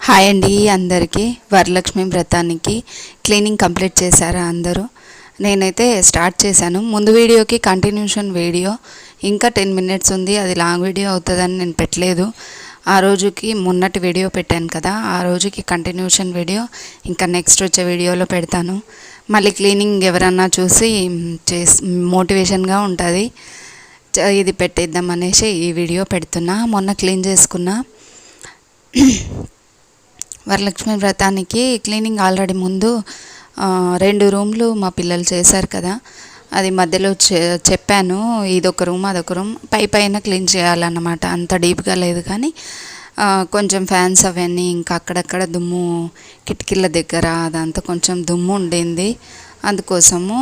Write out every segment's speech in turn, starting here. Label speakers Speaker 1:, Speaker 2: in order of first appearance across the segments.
Speaker 1: Hi అండి అందరికీ. వరలక్ష్మి వ్రతానికి క్లీనింగ్ కంప్లీట్ చేశారా అందరూ? నేనైతే స్టార్ట్ చేశాను. ముందు వీడియోకి కంటిన్యూషన్ వీడియో ఇంకా 10 minutes ఉంది, అది లాంగ్ వీడియో అవుతుందని నేను పెట్టలేదు. ఆ రోజుకి మొన్నటి వీడియో పెట్టాను కదా, ఆ రోజుకి కంటిన్యూషన్ వీడియో ఇంకా నెక్స్ట్ వచ్చే వీడియోలో పెడతాను. మళ్ళీ క్లీనింగ్ ఎవరన్నా చూసి మోటివేషన్గా ఉంటుంది, ఇది పెట్టేద్దాం అనేసి ఈ వీడియో పెడుతున్నా. మొన్న క్లీన్ చేసుకున్నా. వరలక్ష్మి వ్రతానికి క్లీనింగ్ ఆల్రెడీ ముందు 2 రూమ్లు మా పిల్లలు చేశారు కదా, అది మధ్యలో చెప్పాను, ఇదొక రూమ్ అదొక రూమ్, పైన క్లీన్ చేయాలన్నమాట. అంత డీప్గా లేదు కానీ కొంచెం ఫ్యాన్స్ అవన్నీ ఇంకా అక్కడక్కడ దుమ్ము, కిటికీల దగ్గర అదంతా కొంచెం దుమ్ము ఉండింది. అందుకోసము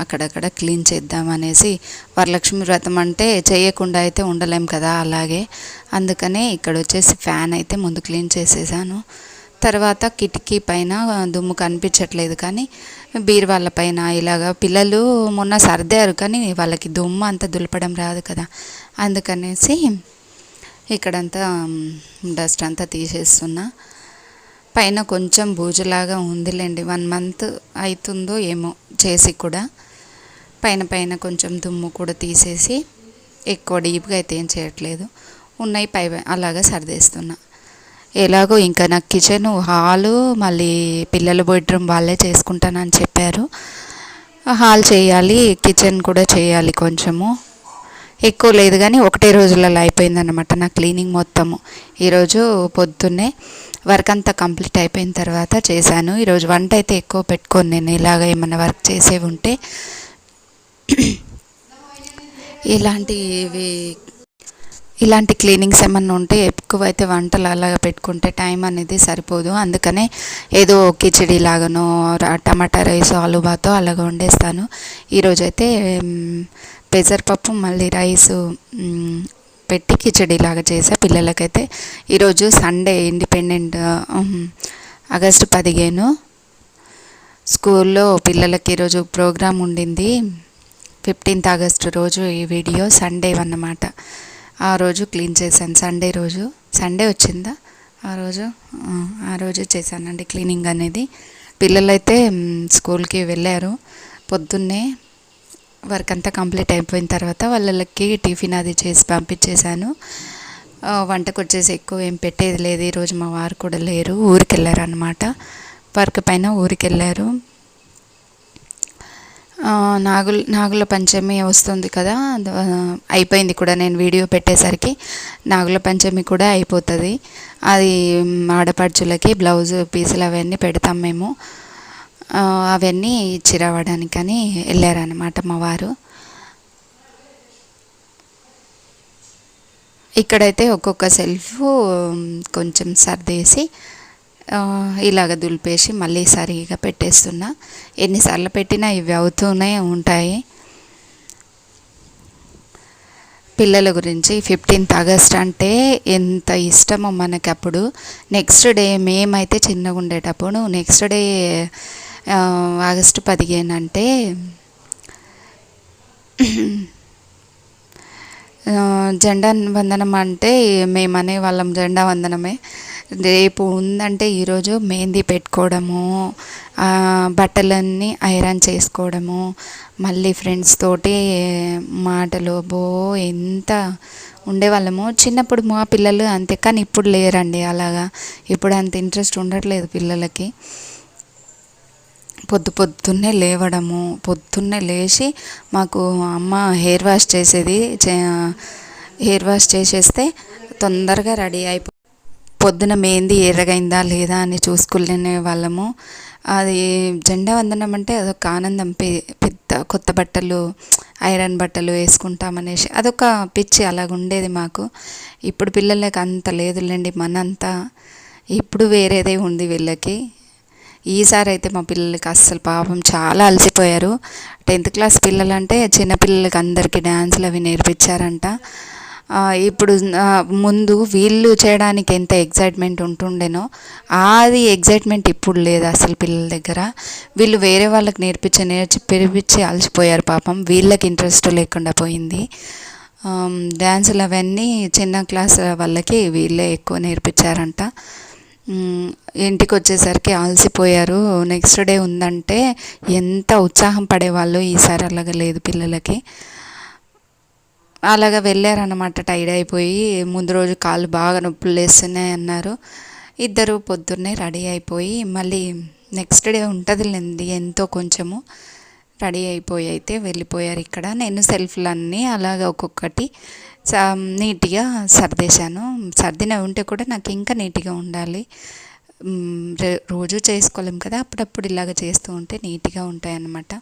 Speaker 1: అక్కడక్కడ క్లీన్ చేద్దామనేసి, వరలక్ష్మి వ్రతం అంటే చేయకుండా అయితే ఉండలేం కదా, అలాగే అందుకనే ఇక్కడ వచ్చేసి ఫ్యాన్ అయితే ముందు క్లీన్ చేసేసాను. తర్వాత కిటికీ పైన దుమ్ము కనిపించట్లేదు కానీ బీరువాళ్ళ పైన ఇలాగా పిల్లలు మొన్న సర్దారు కానీ వాళ్ళకి దుమ్ము అంతా దులపడం రాదు కదా, అందుకనేసి ఇక్కడంతా డస్ట్ అంతా తీసేస్తున్నా. పైన కొంచెం బూజులాగా ఉందిలేండి, 1 month అవుతుందో ఏమో చేసి కూడా. పైన కొంచెం దుమ్ము కూడా తీసేసి, ఎక్కువ డీప్గా అయితే ఏం చేయట్లేదు, ఉన్నాయి అలాగా సర్దేస్తున్నా. ఎలాగో ఇంకా నాకు కిచెన్, హాలు, మళ్ళీ పిల్లల బెడ్రూమ్ వాళ్ళే చేసుకుంటానని చెప్పారు. హాల్ చేయాలి, కిచెన్ కూడా చేయాలి. కొంచెము ఎక్కువ లేదు కానీ ఒకటే రోజులలో అయిపోయిందన్నమాట నా క్లీనింగ్ మొత్తము. ఈరోజు పొద్దున్నే వర్క్ అంతా కంప్లీట్ అయిపోయిన తర్వాత చేశాను. ఈరోజు వంట అయితే ఎక్కువ పెట్టుకొని నేను ఇలాగ ఏమైనా వర్క్ చేసేవి ఉంటే ఇలాంటి క్లీనింగ్స్ ఏమన్నా ఉంటే ఎక్కువైతే వంటలు అలాగ పెట్టుకుంటే టైం అనేది సరిపోదు. అందుకనే ఏదో కిచిడి లాగానో టమాటా రైస్, ఆలు బాతో అలాగ వండేస్తాను. ఈరోజైతే పెసరపప్పు మళ్ళీ రైసు పెట్టి కిచడీ లాగా చేసా పిల్లలకైతే. ఈరోజు సండే, ఇండిపెండెంట్, ఆగస్టు 15 స్కూల్లో పిల్లలకి ఈరోజు ప్రోగ్రాం ఉండింది. 15th ఆగస్టు రోజు ఈ వీడియో సండే అన్నమాట. ఆ రోజు క్లీన్ చేశాను. సండే వచ్చిందా ఆ రోజు చేశానండి క్లీనింగ్ అనేది. పిల్లలైతే స్కూల్కి వెళ్ళారు. పొద్దున్నే వర్క్ అంతా కంప్లీట్ అయిపోయిన తర్వాత వాళ్ళకి టిఫిన్ అది చేసి పంపించేశాను. వంటకు వచ్చేసి ఎక్కువ ఏం పెట్టేది లేదు. ఈరోజు మా వారు కూడా లేరు, ఊరికి వెళ్ళారు అన్నమాట. వర్క్ పైన ఊరికి వెళ్ళారు. నాగుల పంచమి వస్తుంది కదా, అయిపోయింది కూడా. నేను వీడియో పెట్టేసరికి నాగుల పంచమి కూడా అయిపోతుంది. అది ఆడపడుచులకి బ్లౌజ్ పీసులు అవన్నీ పెడతాం మేము. అవన్నీ ఇచ్చి రావడానికని వెళ్ళారనమాట మా వారు. ఇక్కడైతే ఒక్కొక్క సెల్ఫ్ కొంచెం సర్దేసి ఇలాగ దులిపేసి మళ్ళీ సరిగా పెట్టేస్తున్నా. ఎన్నిసార్లు పెట్టినా ఇవి అవుతూనే ఉంటాయి. పిల్లల గురించి 15th ఆగస్ట్ అంటే ఎంత ఇష్టమో మనకి. అప్పుడు నెక్స్ట్ డే మేమైతే చిన్నగా ఉండేటప్పుడు నెక్స్ట్ డే ఆగస్టు 15 అంటే జెండా వందనం అంటే మేము అనేవాళ్ళం జెండా వందనమే. రేపు ఉందంటే ఈరోజు మెహందీ పెట్టుకోవడము, బట్టలన్నీ ఐరన్ చేసుకోవడము, మళ్ళీ ఫ్రెండ్స్ తోటి మాటలు ఎంత ఉండేవాళ్ళము చిన్నప్పుడు. మా పిల్లలు అంతే, కానీ ఇప్పుడు లేరండి అలాగా. ఇప్పుడు అంత ఇంట్రెస్ట్ ఉండట్లేదు పిల్లలకి. పొద్దున్నే లేవడము, పొద్దున్నే లేచి మాకు అమ్మ హెయిర్ వాష్ చేసేది. హెయిర్ వాష్ చేసేస్తే తొందరగా రెడీ పొద్దున మెహందీ ఎర్రగైందా లేదా అని చూసుకునే వాళ్ళము. అది జెండా వందనం అంటే అదొక ఆనందం. పెద్ద కొత్త బట్టలు, ఐరన్ బట్టలు వేసుకుంటామనేసి అదొక పిచ్చి అలాగ ఉండేది మాకు. ఇప్పుడు పిల్లలకి అంత లేదులేండి మనంతా. ఇప్పుడు వేరేదే ఉంది వీళ్ళకి. ఈసారి అయితే మా పిల్లలకి అస్సలు పాపం చాలా అలసిపోయారు. 10th క్లాస్ పిల్లలంటే చిన్నపిల్లలకి అందరికీ డ్యాన్సులు అవి నేర్పించారంట. ఇప్పుడు ముందు వీళ్ళు చేయడానికి ఎంత ఎగ్జైట్మెంట్ ఉంటుండేనో అది ఎగ్జైట్మెంట్ ఇప్పుడు లేదు అసలు పిల్లల దగ్గర. వీళ్ళు వేరే వాళ్ళకి నేర్పించి అలసిపోయారు పాపం. వీళ్ళకి ఇంట్రెస్ట్ లేకుండా పోయింది. డ్యాన్సులు అవన్నీ చిన్న క్లాస్ వాళ్ళకి వీళ్ళే ఎక్కువ నేర్పించారంట. ఇంటికి వచ్చేసరికి అలసిపోయారు. నెక్స్ట్ డే ఉందంటే ఎంత ఉత్సాహం పడేవాళ్ళు. ఈసారి అలాగా లేదు పిల్లలకి. అలాగా వెళ్ళారన్నమాట టైర్డ్ అయిపోయి. ముందు రోజు కాళ్ళు బాగా నొప్పులు లేస్తున్నాయి అన్నారు. ఇద్దరు పొద్దున్నే రెడీ అయిపోయి మళ్ళీ నెక్స్ట్ డే ఉంటుందిలేండి ఎంతో కొంచెము రెడీ అయిపోయి అయితే వెళ్ళిపోయారు. ఇక్కడ నేను సెల్ఫ్లన్నీ అలాగ ఒక్కొక్కటి నీట్గా సర్దేశాను. సర్దిన ఉంటే కూడా నాకు ఇంకా నీట్గా ఉండాలి. రోజు చేసుకోలేం కదా, అప్పుడప్పుడు ఇలాగ చేస్తూ ఉంటే నీట్గా ఉంటాయి అన్నమాట.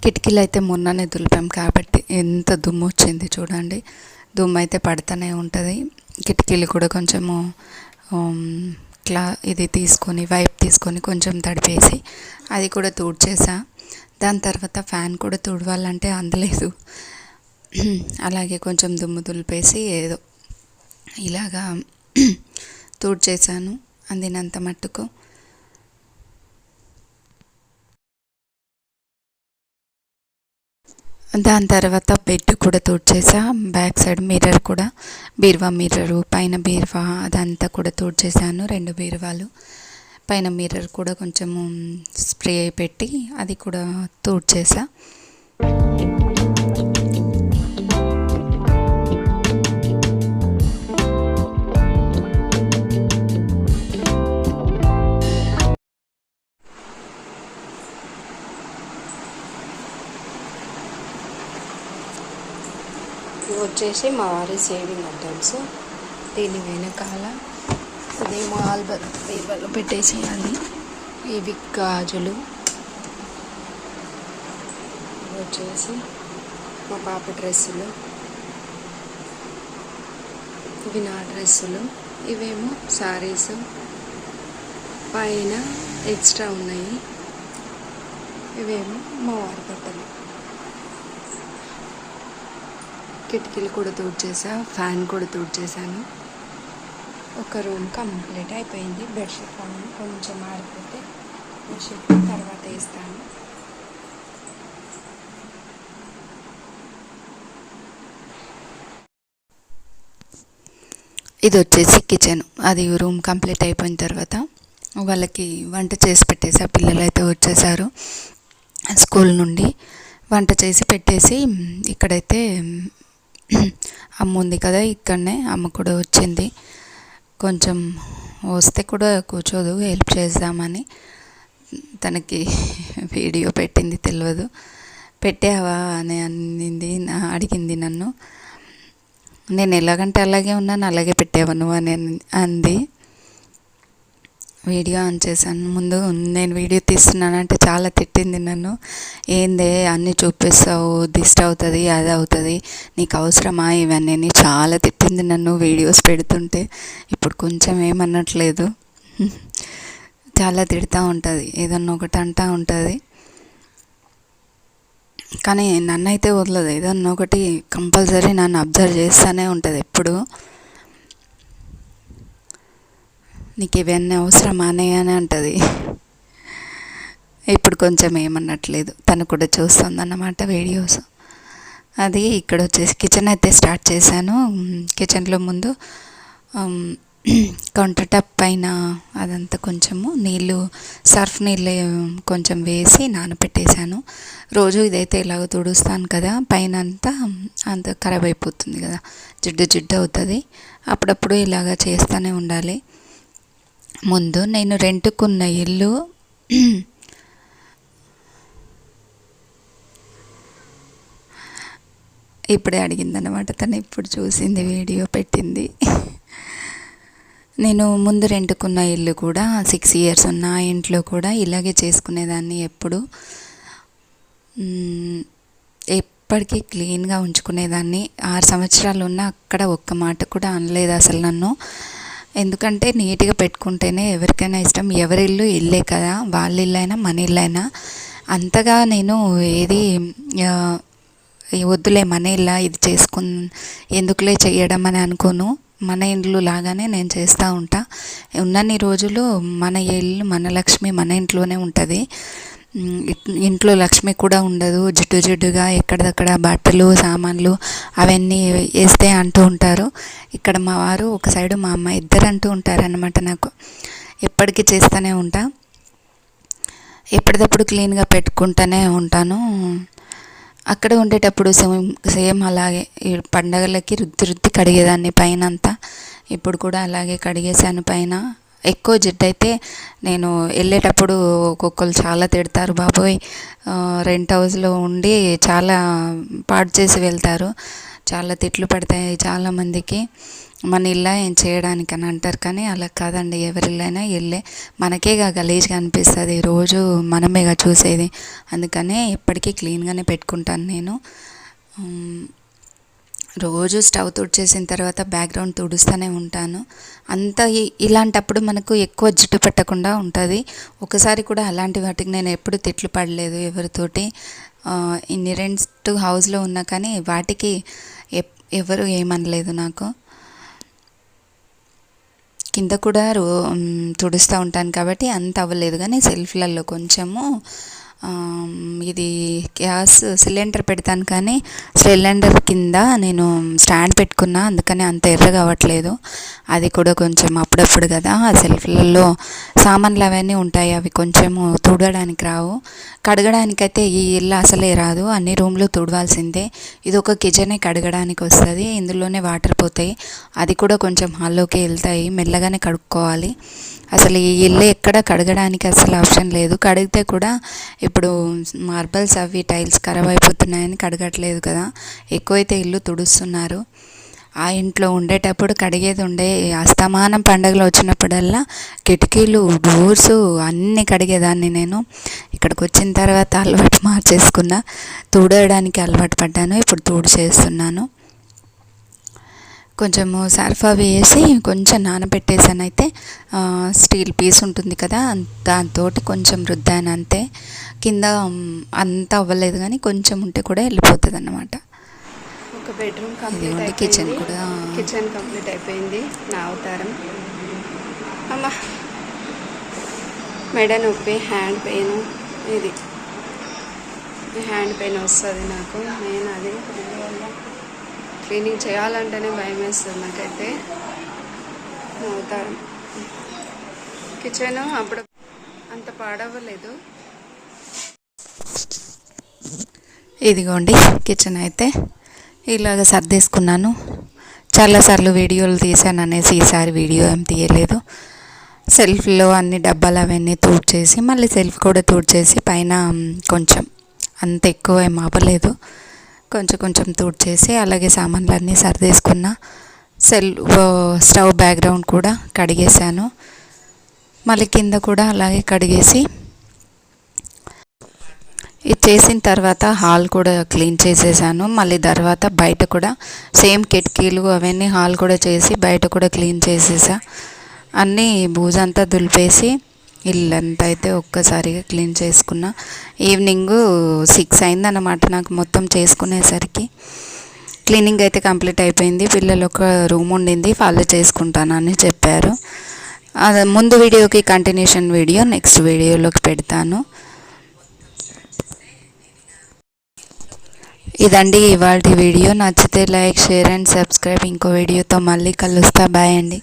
Speaker 1: కిటికీలు అయితే మొన్ననే దులిపాం కాబట్టి ఎంత దుమ్ము వచ్చింది చూడండి. దుమ్ము అయితే పడుతూనే ఉంటుంది. కిటికీలు కూడా కొంచెము ఇది తీసుకొని వైప్ తీసుకొని కొంచెం తడిపేసి అది కూడా తుడిచేసా. దాని తర్వాత ఫ్యాన్ కూడా తుడవాలంటే అందలేదు. అలాగే కొంచెం దుమ్ము దులిపేసి ఏదో ఇలాగా తుడిచేసాను అందినంత మట్టుకు. దాని తర్వాత బెడ్ కూడా తుడిచేసా. బ్యాక్ సైడ్ మిర్రర్ కూడా, బీరువా మిర్రరు, పైన బీరువా అదంతా కూడా తుడిచేసాను. 2 బీరువాలు పైన మిర్రర్ కూడా కొంచెము స్ప్రే పెట్టి అది కూడా తుడిచేసా. వచ్చేసి మా వారి సేవింగ్ అకౌంట్స్. దీని వెనకాల ఇదేమో ఆల్బమ్ పేపర్లో పెట్టేసేయాలి. ఇవి గాజులు వచ్చేసి మా పాప డ్రెస్సులు, ఇవి నా డ్రెస్సులు, ఇవేమో శారీస్, పైన ఎక్స్ట్రా ఉన్నాయి, ఇవేమో మా వారి బట్టలు. కిటికీలు కూడా తుడిచేసా, ఫ్యాన్ కూడా తుడిచేసాను. ఒక రూమ్ కంప్లీట్ అయిపోయింది. బెడ్షీట్ కొంచెం ఆరిపోతే బెడ్షీట్ తర్వాత వేస్తాను. ఇది వచ్చేసి కిచెన్. అది రూమ్ కంప్లీట్ అయిపోయిన తర్వాత వాళ్ళకి వంట చేసి పెట్టేసి, ఆ పిల్లలు అయితే వచ్చేసారు స్కూల్ నుండి. వంట చేసి పెట్టేసి ఇక్కడైతే అమ్మ ఉంది కదా, ఇక్కడనే అమ్మ కూడా వచ్చింది. కొంచెం వస్తే కూడా కూర్చోదు, హెల్ప్ చేద్దామని తనకి వీడియో పెట్టింది, తెలియదు. పెట్టావా అని అడిగింది నన్ను. నేను ఎలాగంటే అలాగే ఉన్నాను, అలాగే పెట్టావా నువ్వు అని అంది. వీడియో ఆన్ చేశాను. ముందు నేను వీడియో తీస్తున్నానంటే చాలా తిట్టింది నన్ను. ఏందే అన్నీ చూపిస్తావు, దిష్టి అవుతుంది, అది అవుతుంది, నీకు అవసరమా ఇవన్నీ చాలా తిట్టింది నన్ను వీడియోస్ పెడుతుంటే. ఇప్పుడు కొంచెం ఏమన్నట్లేదు, చాలా తిడుతూ ఉంటుంది, ఏదన్నా ఒకటి అంటూ ఉంటుంది. కానీ నన్ను అయితే వదలదు, ఏదన్నా ఒకటి కంపల్సరీ నన్ను అబ్జర్వ్ చేస్తూనే ఉంటుంది ఎప్పుడు. నీకు ఇవన్నీ అవసరమానే అని అంటుంది. ఇప్పుడు కొంచెం ఏమన్నట్లేదు, తను కూడా చూస్తుంది అన్నమాట వీడియోస్. అది ఇక్కడ వచ్చేసి కిచెన్ అయితే స్టార్ట్ చేశాను. కిచెన్లో ముందు కౌంటర్ టాప్ పైన అదంతా కొంచెము నీళ్ళు, సర్ఫ్ నీళ్ళు కొంచెం వేసి నానబెట్టేశాను. రోజు ఇదైతే ఇలాగ తుడుస్తాను కదా, పైన అంత ఖరాబ్ అయిపోతుంది కదా, జిడ్డు జిడ్డు అవుతుంది. అప్పుడప్పుడు ఇలాగ చేస్తూనే ఉండాలి. ముందు నేను రెంట్కున్న ఇల్లు ఇప్పుడే అడిగిందనమాట తను, ఇప్పుడు చూసింది, వీడియో పెట్టింది. నేను ముందు రెంట్కున్న ఇల్లు కూడా 6 years ఉన్న ఇంట్లో కూడా ఇలాగే చేసుకునేదాన్ని. ఎప్పటికీ క్లీన్గా ఉంచుకునేదాన్ని. 6 సంవత్సరాలు ఉన్న అక్కడ ఒక్క మాట కూడా అనలేదు అసలు నన్ను. ఎందుకంటే నీట్గా పెట్టుకుంటేనే ఎవరికైనా ఇష్టం. ఎవరి ఇల్లు ఇల్లే కదా, వాళ్ళ ఇల్లు అయినా మన ఇల్లు అయినా. అంతగా నేను ఏది వద్దులే మన ఇల్లా ఇది ఎందుకులే చేయడం అని అనుకోను. మన ఇల్లు లాగానే నేను చేస్తూ ఉంటా. ఉన్నన్ని రోజులు మన ఇల్లు, మన లక్ష్మి మన ఇంట్లోనే ఉంటుంది. ఇంట్లో లక్ష్మి కూడా ఉండదు. జిడ్డు జిడ్డుగా ఎక్కడిదక్కడ బట్టలు, సామాన్లు అవన్నీ వేస్తే అంటూ ఉంటారు. ఇక్కడ మా వారు ఒక సైడు, మా అమ్మ, ఇద్దరు అంటూ ఉంటారనమాట నాకు. ఎప్పటికీ చేస్తూనే ఉంటా, ఎప్పటికప్పుడు క్లీన్గా పెట్టుకుంటూనే ఉంటాను. అక్కడ ఉండేటప్పుడు సేమ్ అలాగే పండగలకి రుద్ది కడిగేదాన్ని పైన అంతా. ఇప్పుడు కూడా అలాగే కడిగేసాను పైన. ఎక్కువ జిడ్డు అయితే నేను వెళ్ళేటప్పుడు ఒక్కొక్కరు చాలా తిడతారు, బాబోయ్ రెంట్ హౌస్లో ఉండి చాలా పాడు చేసి వెళ్తారు, చాలా తిట్లు పడతాయి చాలామందికి, మన ఇల్లా ఏం చేయడానికి అని అంటారు. కానీ అలా కాదండి, ఎవరి ఇల్లైనా ఇల్లే. మనకేగా గలీజ్గా అనిపిస్తుంది, రోజు మనమేగా చూసేది. అందుకనే ఎప్పటికీ క్లీన్గానే పెట్టుకుంటాను నేను. రోజు స్టవ్ తుడిచేసిన తర్వాత బ్యాక్గ్రౌండ్ తుడుస్తూనే ఉంటాను. ఇలాంటప్పుడు మనకు ఎక్కువ జిడ్డు పెట్టకుండా ఉంటుంది. ఒకసారి కూడా అలాంటి వాటికి నేను ఎప్పుడు తిట్లు పడలేదు ఎవరితోటి. ఇన్ని రెంట్ హౌస్లో ఉన్నా కానీ వాటికి ఎవరు ఏమనలేదు నాకు. కింద కూడా తుడుస్తూ ఉంటాను కాబట్టి అంత అవ్వలేదు. కానీ సెల్ఫ్లలో కొంచెము ఇది గ్యాస్ సిలిండర్ పెడతాను కానీ సిలిండర్ కింద నేను స్టాండ్ పెట్టుకున్నా, అందుకని అంత ఎర్రగా అవ్వట్లేదు. అది కూడా కొంచెం అప్పుడప్పుడు కదా, సెల్ఫ్లలో సామాన్లు అవన్నీ ఉంటాయి, అవి కొంచెము తుడవడానికి రావు. కడగడానికైతే ఈ ఇల్లు అసలే రాదు, అన్ని రూమ్లు తుడవాల్సిందే. ఇది ఒక కిచెనే కడగడానికి వస్తుంది, ఇందులోనే వాటర్ పోతాయి, అది కూడా కొంచెం హాల్లోకి వెళ్తాయి, మెల్లగానే కడుక్కోవాలి. అసలు ఈ ఇల్లు ఎక్కడ కడగడానికి అసలు ఆప్షన్ లేదు. కడిగితే కూడా ఇప్పుడు మార్బల్స్ అవి టైల్స్ ఖరాబ్ అయిపోతున్నాయని కడగట్లేదు కదా, ఎక్కువైతే ఇల్లు తుడుస్తున్నారు. ఆ ఇంట్లో ఉండేటప్పుడు కడిగేది ఉండే, అస్తమానం పండగలు వచ్చినప్పుడల్లా కిటికీలు డోర్సు అన్నీ కడిగేదాన్ని నేను. ఇక్కడికి వచ్చిన తర్వాత అలవాటు మార్చేసుకున్నా, తుడవడానికి అలవాటు పడ్డాను. ఇప్పుడు తుడిచేస్తున్నాను. కొంచెము సర్ఫ్ అవి వేసి కొంచెం నానబెట్టేసాను. అయితే స్టీల్ పీస్ ఉంటుంది కదా, దాంతో కొంచెం రుద్దాను అంతే. కింద అంతా అవ్వలేదు కానీ కొంచెం ఉంటే కూడా వెళ్ళిపోతుంది అన్నమాట.
Speaker 2: ఒక బెడ్రూమ్ కంప్లీట్ అయిపోయింది. కిచెన్ కంప్లీట్ అయిపోయింది. నా అవతారం. అమ్మా మెడ నొప్పి, హ్యాండ్ పెయిన్, ఇది హ్యాండ్ పెయిన్ వస్తుంది నాకు. నేను అది క్లీనింగ్ చేయాలంటేనే భయం వేస్తుంది నాకైతే. అవుతారు. కిచెన్ అప్పుడు అంత పాడవ్వలేదు.
Speaker 1: ఇదిగోండి కిచెన్ అయితే ఇలాగ సర్దేసుకున్నాను. చాలాసార్లు వీడియోలు తీసాను అనేసి ఈసారి వీడియో ఏం తీయలేదు. సెల్ఫ్లో అన్ని డబ్బాలు అవన్నీ తూడ్చేసి మళ్ళీ సెల్ఫ్ కూడా తూడ్చేసి పైన కొంచెం అంత ఎక్కువ ఏం అవ్వలేదు, కొంచెం కొంచెం తూడ్చేసి అలాగే సామాన్లు అన్నీ సర్దేసుకున్నా. స్టవ్ బ్యాక్గ్రౌండ్ కూడా కడిగేశాను. మళ్ళీ కింద కూడా అలాగే కడిగేసి ఇది చేసిన తర్వాత హాల్ కూడా క్లీన్ చేసేసాను. మళ్ళీ తర్వాత బయట కూడా సేమ్ కిటికీలు అవన్నీ హాల్ కూడా చేసి బయట కూడా క్లీన్ చేసేసా. అన్నీ బూజంతా దులిపేసి ఇల్లంతా అయితే ఒక్కసారిగా క్లీన్ చేసుకున్నా. ఈవినింగ్ 6 అయిందన్నమాట నాకు మొత్తం చేసుకునేసరికి. క్లీనింగ్ అయితే కంప్లీట్ అయిపోయింది. పిల్లలు ఒక రూమ్ ఉండింది, వాళ్ళు చేసుకుంటానని చెప్పారు. అది ముందు వీడియోకి కంటిన్యూషన్ వీడియో నెక్స్ట్ వీడియోలోకి పెడతాను. ఇదండి ఇవాల్టి వీడియో. నచ్చితే లైక్, షేర్ అండ్ సబ్స్క్రైబ్. ఇంకో వీడియోతో మళ్ళీ కలుస్తా. బాయ్ అండి.